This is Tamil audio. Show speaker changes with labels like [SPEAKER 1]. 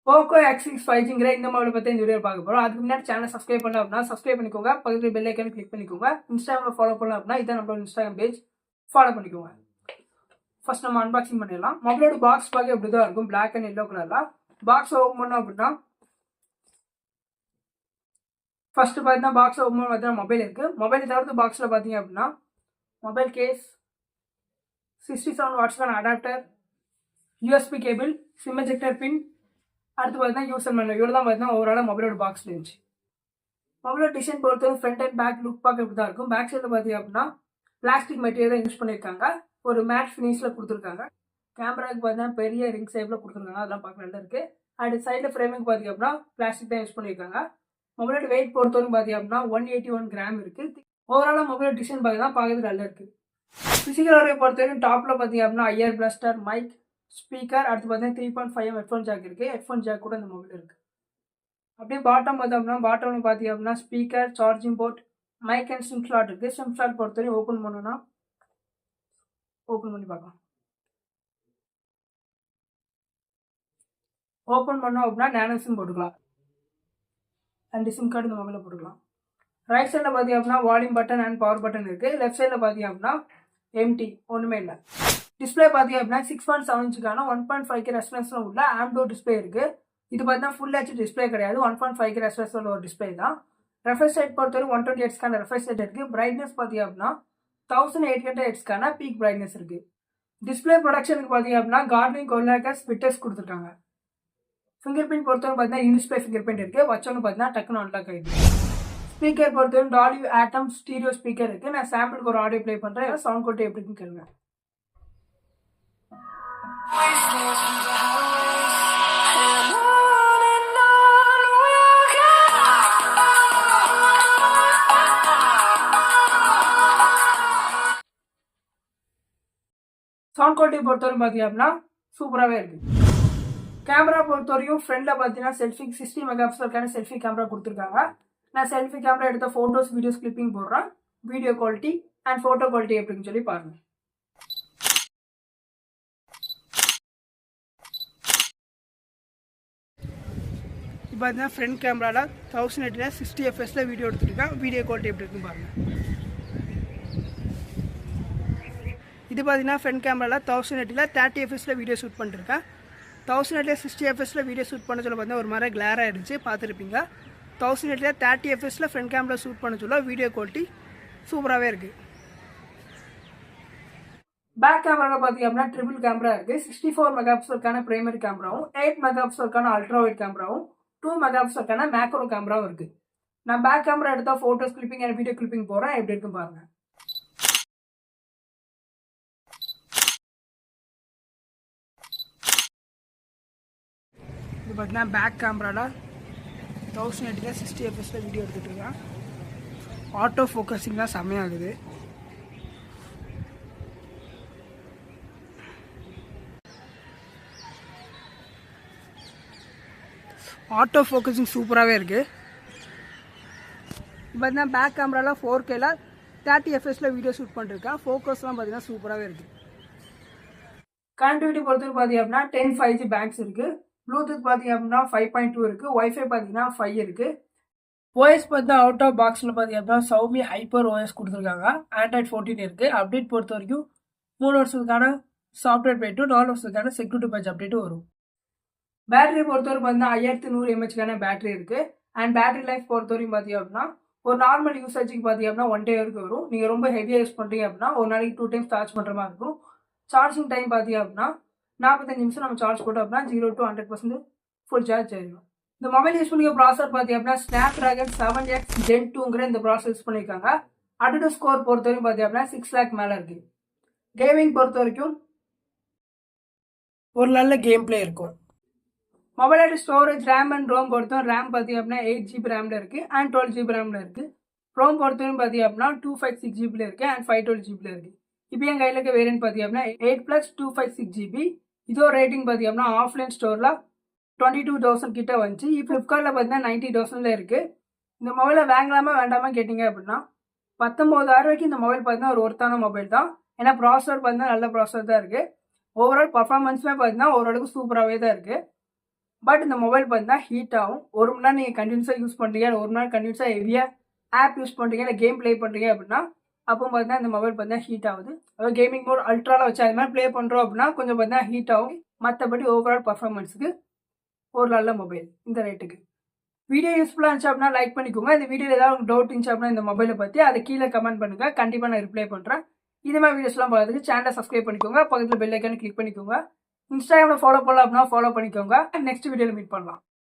[SPEAKER 1] Poco X6 5G இந்த மாடல் பத்தி இந்த வீடியோ பார்க்க போறோம். அதுக்கு முன்னாடி சேனலை சப்ஸ்கிரைப் பண்ணல அப்படின்னா சப்ஸ்கிரைப் பண்ணிக்கோங்க. பக்கத்துல பெல் ஐகானை கிளிக் பண்ணிக்கோங்க. இன்ஸ்டாகிராம்ல ஃபாலோ பண்ணல அப்படின்னா இதான் நம்மளோட இன்ஸ்டாகிராம் பேஜ், ஃபாலோ பண்ணிக்கோங்க. ஃபர்ஸ்ட் நம்ம அன்பாக்சிங் பண்ணிடலாம். மொபைலோட பாக்ஸ் பார்க்க இப்படிதான் இருக்கும், பிளாக் அண்ட் எல்லோ கலர்ல. பாக்ஸ் ஓப்பன் பண்ணோம் அப்படின்னா ஃபர்ஸ்ட் பார்த்தீங்கன்னா பாக்ஸ் ஓப்பன் பண்ண பார்த்தீங்கன்னா மொபைல் இருக்கு. மொபைல் தவிர்த்து பாக்ஸ்ல பார்த்தீங்க அப்படின்னா மொபைல் கேஸ், 67 வாட்ஸ்க்கான adapter, USB cable, SIM ejector pin, அடுத்து பார்த்தீங்கன்னா யூசர் மேனுவல். இவ்வளோ தான் பார்த்தீங்கன்னா ஓவரால் மொபைலோட பாக்ஸ்ல இருந்துச்சு. மொபைலோட டிசைன் பொறுத்தவரை ஃப்ரண்ட் அண்ட் பேக் லுக் பார்க்க இப்படி தான் இருக்கும். பேக் சைடில் பார்த்தீங்க அப்படின்னா பிளாஸ்டிக் மெட்டீரியல் தான் யூஸ் பண்ணியிருக்காங்க. ஒரு மேட் ஃபினிஷில் கொடுத்துருக்காங்க. கேமராவுக்கு பார்த்தீங்கன்னா பெரிய ரிங் ஷேப்பில் கொடுத்துருக்காங்க, அதெல்லாம் பார்க்க நல்லா இருக்கு. அண்ட் சைடில் ஃப்ரேமிங் பார்த்தீங்க அப்படின்னா பிளாஸ்டிக் தான் யூஸ் பண்ணியிருக்காங்க. மொபைலோட வெயிட் பொறுத்தவரைக்கும் பார்த்தீங்க அப்படின்னா 181 கிராம் இருக்கு. ஓவராலாக மொபைலோட டிசைன் பார்த்தீங்கன்னா பார்க்கறது நல்லா இருக்கு. பிசிக்கல் வரையை பொறுத்தவரைக்கும் டாப்பில் பார்த்தீங்க அப்படின்னா ஐஆர் பிளாஸ்டர், மைக், ஸ்பீக்கர், அடுத்து பார்த்தீங்கன்னா 3.5 ஹெட்ஃபோன் ஜாக் இருக்கு. ஹெட்ஃபோன் ஜாக் கூட இந்த மொபைல் இருக்கு. அப்படியே பாட்டம் பார்த்தோம்னா பாட்டம்ல பார்த்தீங்க அப்படின்னா speaker, charging port, mic and sim slot இருக்கு. சிம் ஸ்லாட் பொறுத்தவரைக்கும் ஓப்பன் பண்ணோம்னா ஓப்பன் பண்ணி பார்க்கலாம். ஓப்பன் பண்ணோம் அப்படின்னா நேனோ சிம் போட்டுக்கலாம். அண்ட் சிம் கார்டு இந்த மொபைலில் போட்டுக்கலாம். ரைட் சைடில் பார்த்தீங்க அப்படின்னா volume button and power button இருக்கு. லெஃப்ட் சைடில் பார்த்தீங்க அப்படின்னா எம்டி, ஒன்றுமே இல்லை. டிஸ்பிளே பார்த்தீங்க அப்படின்னா 6.7 இன்ச்சுக்கான 1.5K ரெஸ்பான்ஸ்ல உள்ள ஆம்டோ டிஸ்பிளே இருக்கு. இது பார்த்தீங்கன்னா ஃபுல் ஹெச் டிஸ்பிளே கிடையாது, 1.5K ரெஸ்பான்ஸ்ல ஒரு டிஸ்பிளே தான். ரெஃப்ரெஷ் ரேட் பொறுத்தவரை 120 ஹெட்ஸ்க்கான ரெஃப்ரெஷ் ரேட் இருக்கு. பிரைட்னஸ் பார்த்தீங்க அப்படின்னா 1800 ஹெட்ஸ்க்கான பீக் பிரைட்னஸ் இருக்கு. டிஸ்பிளே ப்ரொடக்ஷனுக்கு பார்த்தீங்க அப்படின்னா கார்னிங் கொல்லாக்கர் ஸ்பிட்டர்ஸ் கொடுத்துருக்காங்க. ஃபிங்கர் பிரிண்ட் பொறுத்தவரை பார்த்தீங்கன்னா இன்டிஸ்பிளே ஃபிங்கர் பிரிண்ட் இருக்கு. வச்சோன்னு பார்த்தீங்கன்னா டக்குன்னு அன்லாக் ஆயிடுது. ஸ்பீக்கர் பொறுத்தவரை டால்பி ஆட்டம் ஸ்டீரியோ ஸ்பீக்கர் இருக்கு. நான் சாம்பிளுக்கு ஒரு ஆடியோ ப்ளே பண்றேன், சவுண்ட் கோட்டை எப்படின்னு கேளுங்க. சவுண்ட் குவாலிட்டி பொறுத்தவரைக்கும் பார்த்தீங்க அப்படின்னா சூப்பராகவே இருக்கு. கேமரா பொறுத்தவரைக்கும் ஃப்ரண்ட்ல பார்த்தீங்கன்னா செல்ஃபி 60 மெகா பிக்சலுக்கான செல்ஃபி கேமரா கொடுத்துருக்காங்க. நான் செல்ஃபி கேமரா எடுத்த ஃபோட்டோஸ் வீடியோஸ் கிளிப்பிங் போடுறேன். Video quality and photo quality எப்படின்னு சொல்லி பாருங்க. இப்போ பார்த்தீங்கன்னா ஃப்ரண்ட் கேமராவில் 1080 60 fps வீடியோ எடுத்துருக்கேன். வீடியோ குவாலிட்டி எப்படி இருக்குன்னு பாருங்க. இது பார்த்தீங்கன்னா ஃப்ரண்ட் கேமராவில் 1080 30 fps வீடியோ ஷூட் பண்ணிருக்கேன். 1080 60 fps வீடியோ ஷூட் பண்ண சொல்ல பார்த்தீங்கன்னா ஒரு மாதிரி கிளாராக இருந்துச்சு, பார்த்துருப்பீங்க. 1080 30 fps ஃப்ரண்ட் கேமரா ஷூட் பண்ண சொல்ல வீடியோ குவாலிட்டி சூப்பராகவே இருக்கு. பேக் கேமராவில் பார்த்தீங்க அப்படின்னா ட்ரிபிள் கேமரா இருக்கு. 64 மெகா பிக்சலுக்கான பிரைமரி கேமராவும் 8 மெகா பிக்சலுக்கான அல்ட்ரா வைட் கேமராவும் 2 மெகா பிக்சலுக்கான மேக்ரோ கேமராவும் இருக்கு. நான் பேக் கேமரா எடுத்தால் photos clipping and video clipping போகிறேன், எப்படி இருக்குன்னு பாருங்க. இது பார்த்தீங்கன்னா பேக் கேமராவில் 1080 60 fps வீடியோ எடுத்துகிட்டு இருக்கேன். ஆட்டோ ஃபோக்கஸிங் தான் செம்மையாகுது. ஆட்டோ ஃபோக்கஸிங் சூப்பராகவே இருக்குது. இப்போ பார்த்தீங்கன்னா பேக் கேமராவில் 4Kல 30 fps வீடியோ ஷூட் பண்ணிருக்கேன். ஃபோக்கஸ்லாம் பார்த்தீங்கன்னா சூப்பராகவே இருக்குது. கனெக்டிவிட்டி பொறுத்தவரை பார்த்தீங்க அப்படின்னா 10 5G பேங்க்ஸ் இருக்குது. ப்ளூடூத் பார்த்தீங்க அப்படின்னா 5.2 இருக்குது. ஒய்ஃபை பார்த்தீங்கன்னா 5 இருக்குது. ஓஎஸ் பார்த்தா அவுட் ஆஃப் பாக்ஸில் பார்த்தீங்க அப்படின்னா சௌமி ஹைப்பர் ஓஎஸ் கொடுத்துருக்காங்க. ஆண்ட்ராய்ட் 14 இருக்குது. அப்டேட் பொறுத்த வரைக்கும் 3 வருஷத்துக்கான சாஃப்ட்வேர் பேட்டும் 4 வருஷத்துக்கான செக்யூரிட்டி பேட்ச் அப்டேட்டும் வரும். பேட்டரி பொறுத்தவரை பார்த்தீங்கன்னா 5100 mAhக்கான பேட்டரி இருக்குது. அண்ட் பேட்டரி லைஃப் பொறுத்தவரைக்கும் பார்த்தீங்க அப்படின்னா ஒரு நார்மல் யூசேஜுக்கு பார்த்தீங்க அப்படின்னா 1 day வரைக்கும் வரும். நீங்கள் ரொம்ப ஹெவியாக யூஸ் பண்ணுறீங்க அப்படின்னா ஒரு நாளைக்கு 2 times சார்ஜ் பண்ணுற மாதிரி இருக்கும். சார்ஜிங் டைம் பார்த்தீங்க அப்படின்னா 45 நிமிஷம் நம்ம சார்ஜ் போட்டோம் அப்படின்னா 0 to 100% ஃபுல் சார்ஜ் ஆயிடும். இந்த மொபைல் யூஸ் பண்ணிக்க ப்ராசர் பார்த்தீங்க அப்படின்னா ஸ்னாப்டிராகன் 7X Gen 2ங்கிற இந்த ப்ராசர் யூஸ் பண்ணியிருக்காங்க. அடோட ஸ்கோர் பொறுத்த வரைக்கும் பார்த்தீங்க அப்படின்னா 6 lakh மேலே இருக்கு. கேமிங் பொறுத்த வரைக்கும் ஒரு நல்ல கேம் பிளே இருக்கும். மொபைலோட ஸ்டோரேஜ் ரேம் அண்ட் ரோம் பொறுத்தவரை ரேம் பார்த்தீங்க அப்படின்னா 8GB ரேம்ல இருக்கு அண்ட் 12GB ரேம்ல இருக்கு. ரோம் பொறுத்தவரைக்கும் பார்த்தீங்க அப்படின்னா 256GB இருக்கு அண்ட் 512GB இருக்கு. இப்போ என் கையில் இருக்க வேரியன்ட் பார்த்தீங்க அப்படின்னா 8+ 256GB. இதோ ரேட்டிங் பார்த்தீங்க அப்படின்னா ஆஃப்லைன் ஸ்டோரில் 22,000 கிட்ட வந்துச்சு. இப்போ ஃப்ளிப்கார்ட்டில் பார்த்தீங்கன்னா 90,000ல இருக்கு. இந்த மொபைலை வாங்கலாமா வேண்டாமா கேட்டிங்க அப்படின்னா 19,000 ரூபாய்க்கு இந்த மொபைல் பார்த்தீங்கன்னா ஒரு ஒர்த்தான மொபைல் தான். ஏன்னா ப்ராசஸர் பார்த்தீங்கன்னா நல்ல ப்ராசஸர் தான் இருக்கு. ஓவரால் பர்ஃபார்மன்ஸுமே பார்த்தீங்கன்னா ஓரளவுக்கு சூப்பராகவே தான் இருக்கு. பட் இந்த மொபைல் பார்த்தீங்கன்னா ஹீட் ஆகும். 1 மணி நேரம் நீங்கள் கண்டினியூஸாக யூஸ் பண்ணுறீங்க, இல்லை 1 மணி நேரம் கண்டினியூஸாக ஹெவியாக ஆப் யூஸ் பண்ணுறீங்க, இல்லை கேம் ப்ளே பண்ணுறீங்க அப்படின்னா அப்போ பார்த்தீங்கன்னா இந்த மொபைல் பார்த்தீங்கன்னா ஹீட் ஆகுது. அதாவது கேமிங் மோட் அல்ட்ராவில் வச்சு அது மாதிரி ப்ளே பண்ணுறோம் அப்படின்னா கொஞ்சம் பார்த்தீங்கன்னா ஹீட் ஆகும். மற்றபடி ஓவரால் பர்ஃபார்மன்ஸுக்கு ஒரு நல்ல மொபைல் இந்த ரேட்டுக்கு. வீடியோ யூஸ்ஃபுல்லாக இருந்துச்சு அப்படின்னா லைக் பண்ணிக்கோங்க. இந்த வீடியோவில் ஏதாவது டவுட் இருந்துச்சு அப்படின்னா இந்த மொபைலை பற்றி அதை கீழே கமெண்ட் பண்ணுங்கள். கண்டிப்பாக நான் ரிப்ளை பண்ணுறேன். இது மாதிரி வீடியோஸ்லாம் பார்க்கறதுக்கு சேனலை சப்ஸ்கிரைப் பண்ணிக்கோங்க. பக்கத்தில் பெல் ஐக்கானை கிளிக் பண்ணிக்கோங்க. இன்ஸ்டாகிராமில் ஃபாலோ பண்ணலாம் அப்படின்னா ஃபாலோ பண்ணிக்கோங்க. நெக்ஸ்ட் வீடியோவில் மீட் பண்ணலாம்.